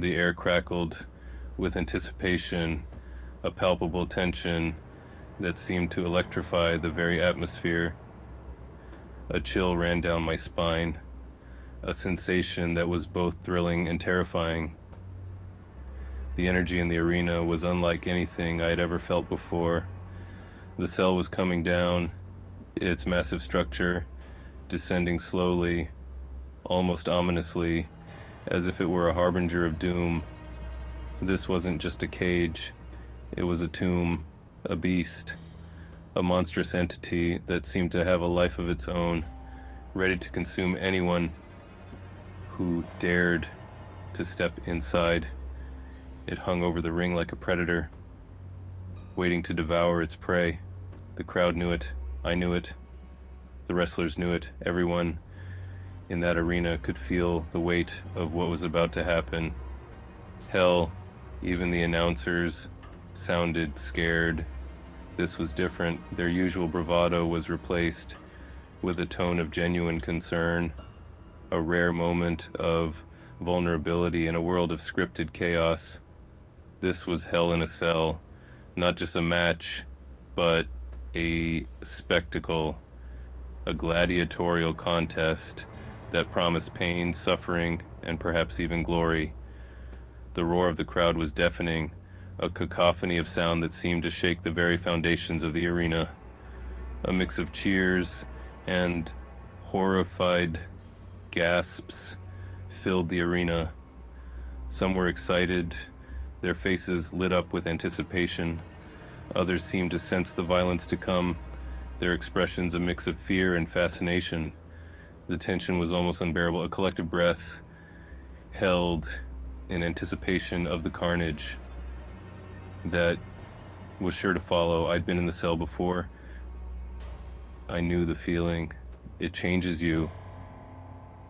The air crackled with anticipation, a palpable tension that seemed to electrify the very atmosphere. A chill ran down my spine, a sensation that was both thrilling and terrifying. The energy in the arena was unlike anything I had ever felt before. The cell was coming down, its massive structure descending slowly, almost ominously, as if it were a harbinger of doom. This wasn't just a cage, it was a tomb, a beast, a monstrous entity that seemed to have a life of its own, ready to consume anyone who dared to step inside. It hung over the ring like a predator, waiting to devour its prey. The crowd knew it, I knew it, the wrestlers knew it, everyone in that arena could feel the weight of what was about to happen. Hell, even the announcers sounded scared. This was different. Their usual bravado was replaced with a tone of genuine concern, a rare moment of vulnerability in a world of scripted chaos. This was hell in a cell, not just a match, but a spectacle, a gladiatorial contest that promised pain, suffering, and perhaps even glory. The roar of the crowd was deafening, a cacophony of sound that seemed to shake the very foundations of the arena. A mix of cheers and horrified gasps filled the arena. Some were excited, their faces lit up with anticipation. Others seemed to sense the violence to come, their expressions a mix of fear and fascination. The tension was almost unbearable, a collective breath held in anticipation of the carnage that was sure to follow. I'd been in the cell before. I knew the feeling. It changes you.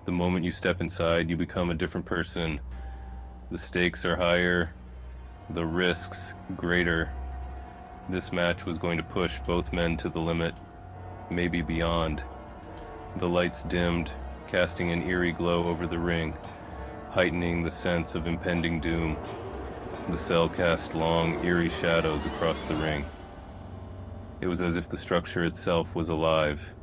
The moment you step inside, you become a different person. The stakes are higher, the risks greater. This match was going to push both men to the limit, maybe beyond. The lights dimmed, casting an eerie glow over the ring, heightening the sense of impending doom. The cell cast long, eerie shadows across the ring. It was as if the structure itself was alive,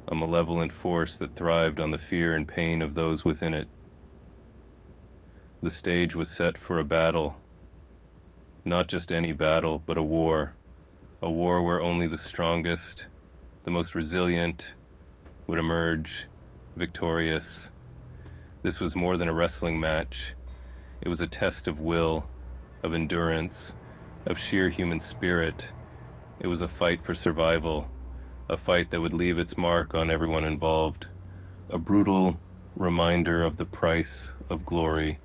a malevolent force that thrived on the fear and pain of those within it. The stage was set for a battle. Not just any battle, but a war where only the strongest, the most resilient, would emerge victorious. This was more than a wrestling match. It was a test of will, of endurance, of sheer human spirit. It was a fight for survival, a fight that would leave its mark on everyone involved, a brutal reminder of the price of glory.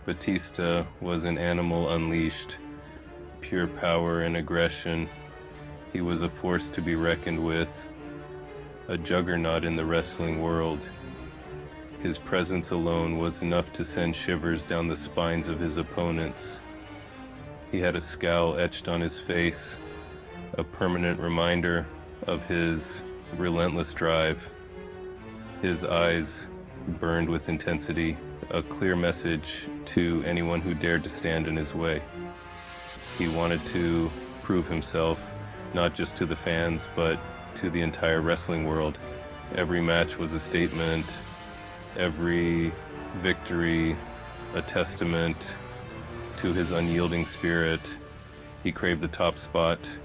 Batista was an animal unleashed, pure power and aggression. He was a force to be reckoned with, a juggernaut in the wrestling world. His presence alone was enough to send shivers down the spines of his opponents. He had a scowl etched on his face, a permanent reminder of his relentless drive. His eyes burned with intensity, a clear message to anyone who dared to stand in his way. He wanted to prove himself, not just to the fans, but to the entire wrestling world. Every match was a statement, every victory a testament to his unyielding spirit. He craved the top spot,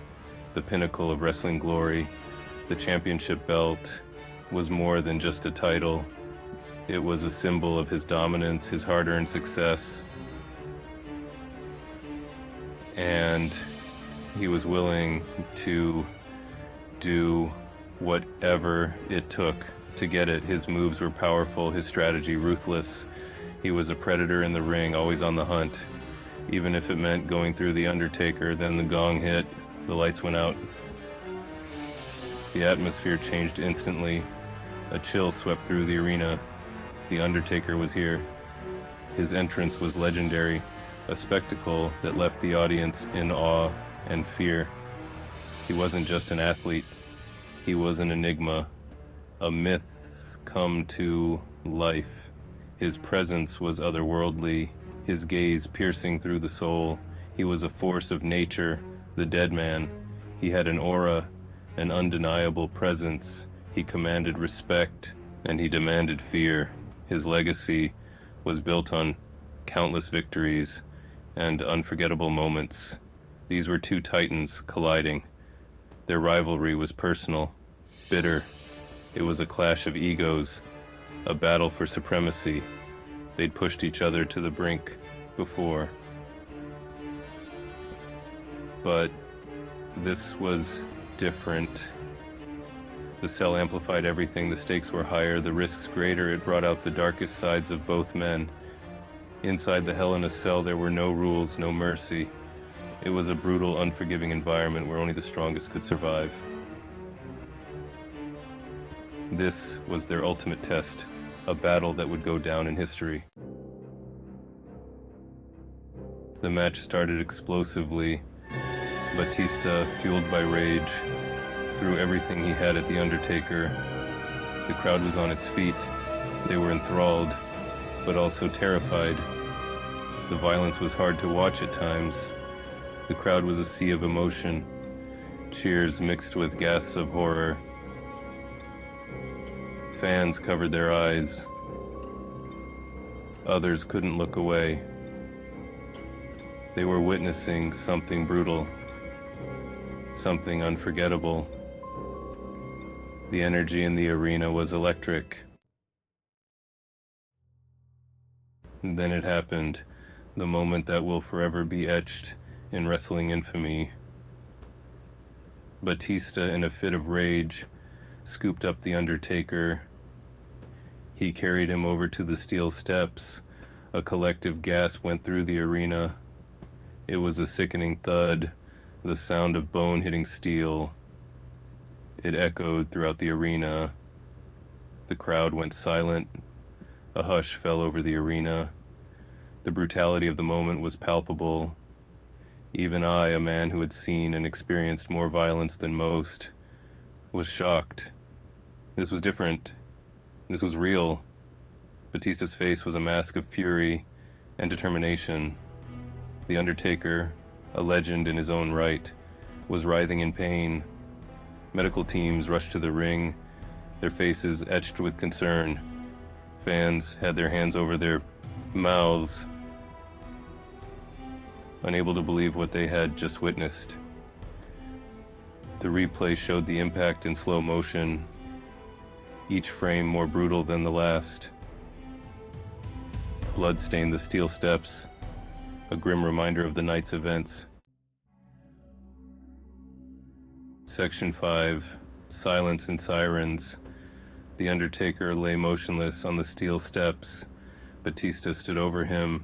the pinnacle of wrestling glory. The championship belt was more than just a title. It was a symbol of his dominance, his hard-earned success. And he was willing to do whatever it took to get it. His moves were powerful, his strategy ruthless. He was a predator in the ring, always on the hunt. Even if it meant going through the Undertaker, then the gong hit, the lights went out. The atmosphere changed instantly. A chill swept through the arena. The Undertaker was here. His entrance was legendary, a spectacle that left the audience in awe and fear. He wasn't just an athlete. He was an enigma, a myth come to life. His presence was otherworldly, his gaze piercing through the soul. He was a force of nature, the dead man. He had an aura, an undeniable presence. He commanded respect, and he demanded fear. His legacy was built on countless victories and unforgettable moments. These were two titans colliding. Their rivalry was personal, bitter. It was a clash of egos, a battle for supremacy. They'd pushed each other to the brink before. But this was different. The cell amplified everything. The stakes were higher, the risks greater. It brought out the darkest sides of both men. Inside the Hell in a Cell, there were no rules, no mercy. It was a brutal, unforgiving environment where only the strongest could survive. This was their ultimate test, a battle that would go down in history. The match started explosively. Batista, fueled by rage, threw everything he had at the Undertaker. The crowd was on its feet. They were enthralled, but also terrified. The violence was hard to watch at times. The crowd was a sea of emotion, cheers mixed with gasps of horror. Fans covered their eyes. Others couldn't look away. They were witnessing something brutal, something unforgettable. The energy in the arena was electric. And then it happened, the moment that will forever be etched in wrestling infamy. Batista, in a fit of rage, scooped up the Undertaker. He carried him over to the steel steps. A collective gasp went through the arena. It was a sickening thud, the sound of bone hitting steel. It echoed throughout the arena. The crowd went silent. A hush fell over the arena. The brutality of the moment was palpable. Even I, a man who had seen and experienced more violence than most, was shocked. This was different. This was real. Batista's face was a mask of fury and determination. The Undertaker, a legend in his own right, was writhing in pain. Medical teams rushed to the ring, their faces etched with concern. Fans had their hands over their mouths, unable to believe what they had just witnessed. The replay showed the impact in slow motion, each frame more brutal than the last. Blood stained the steel steps, a grim reminder of the night's events. Section 5. Silence and Sirens. The Undertaker lay motionless on the steel steps. Batista stood over him,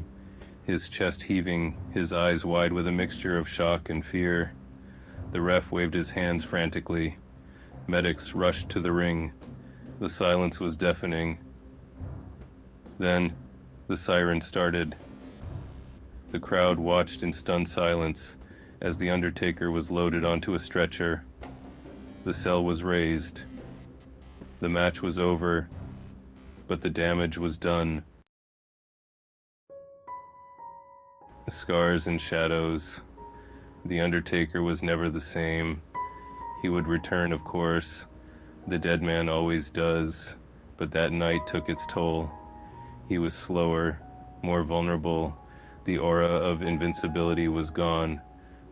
his chest heaving, his eyes wide with a mixture of shock and fear. The ref waved his hands frantically. Medics rushed to the ring. The silence was deafening. Then, the siren started. The crowd watched in stunned silence as the Undertaker was loaded onto a stretcher. The cell was raised. The match was over, but the damage was done. Scars and shadows. The Undertaker was never the same. He would return, of course. The dead man always does, but that night took its toll. He was slower, more vulnerable. The aura of invincibility was gone.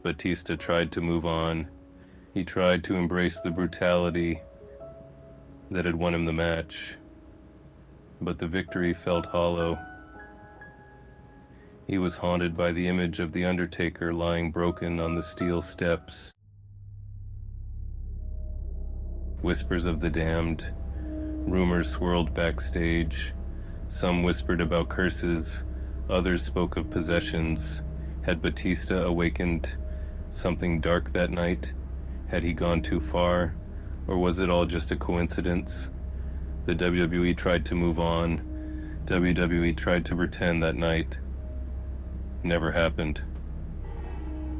Batista tried to move on. He tried to embrace the brutality that had won him the match. But the victory felt hollow. He was haunted by the image of the Undertaker lying broken on the steel steps. Whispers of the damned. Rumors swirled backstage. Some whispered about curses. Others spoke of possessions. Had Batista awakened something dark that night? Had he gone too far? Or was it all just a coincidence? The WWE tried to move on. WWE tried to pretend that night never happened.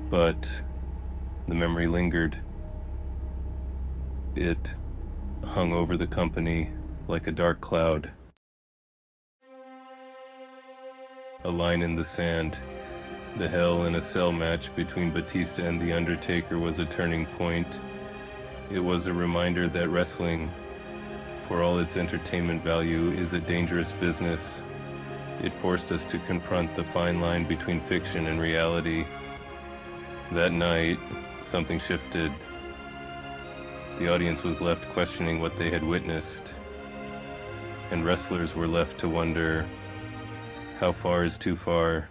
But the memory lingered. It hung over the company like a dark cloud. a line in the sand. The Hell in a Cell match between Batista and The Undertaker was a turning point. It was a reminder that wrestling, for all its entertainment value, is a dangerous business. It forced us to confront the fine line between fiction and reality. That night, something shifted. The audience was left questioning what they had witnessed, and wrestlers were left to wonder, how far is too far?